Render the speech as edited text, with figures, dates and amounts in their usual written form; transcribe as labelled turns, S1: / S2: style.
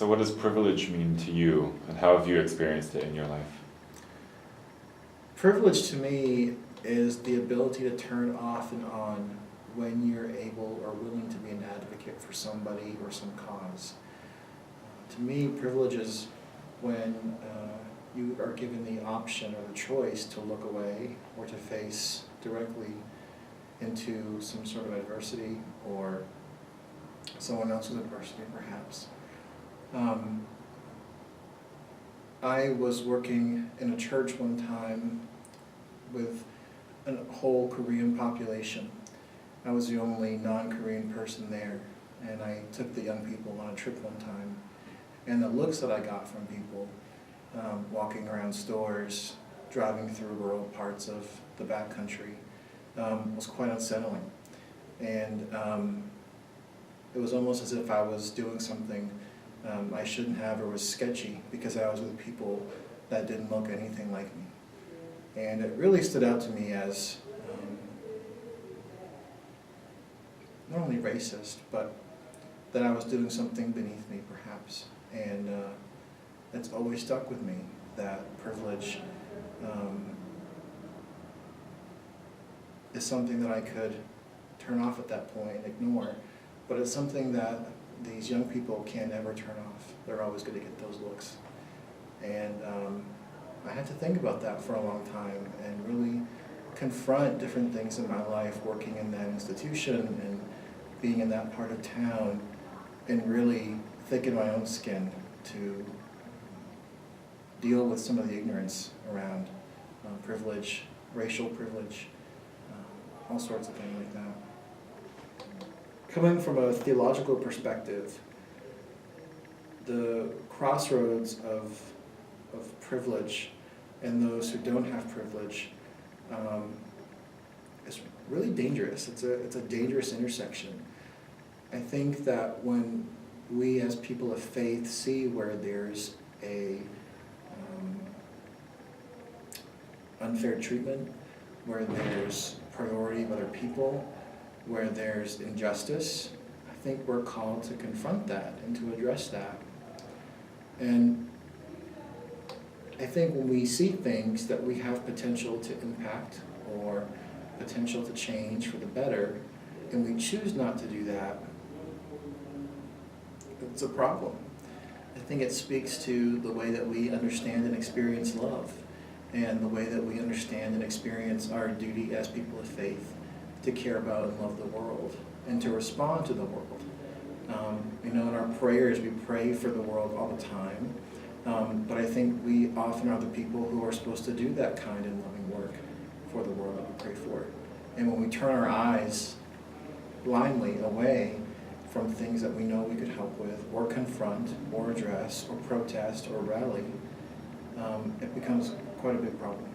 S1: So what does privilege mean to you, and how have you experienced it in your life?
S2: Privilege to me is the ability to turn off and on when you're able or willing to be an advocate for somebody or some cause. To me, privilege is when you are given the option or the choice to look away or to face directly into some sort of adversity or someone else's adversity, perhaps. I was working in a church one time with a whole Korean population. I was the only non-Korean person there, and I took the young people on a trip one time. And the looks that I got from people walking around stores, driving through rural parts of the backcountry was quite unsettling. And it was almost as if I was doing something I shouldn't have or was sketchy because I was with people that didn't look anything like me. And it really stood out to me as not only racist, but that I was doing something beneath me, perhaps. And it's always stuck with me, that privilege is something that I could turn off at that point and ignore, but it's something that these young people can't ever turn off. They're always going to get those looks. And I had to think about that for a long time and really confront different things in my life, working in that institution and being in that part of town, and really thicken my own skin to deal with some of the ignorance around privilege, racial privilege, all sorts of things like that. Coming from a theological perspective, the crossroads of privilege and those who don't have privilege is really dangerous. It's a dangerous intersection. I think that when we as people of faith see where there's a unfair treatment, where there's priority of other people, where there's injustice, I think we're called to confront that and to address that. And I think when we see things that we have potential to impact or potential to change for the better, and we choose not to do that, it's a problem. I think it speaks to the way that we understand and experience love, and the way that we understand and experience our duty as people of faith to care about and love the world, and to respond to the world. In our prayers, we pray for the world all the time, but I think we often are the people who are supposed to do that kind and loving work for the world that we pray for. And when we turn our eyes blindly away from things that we know we could help with, or confront, or address, or protest, or rally, it becomes quite a big problem.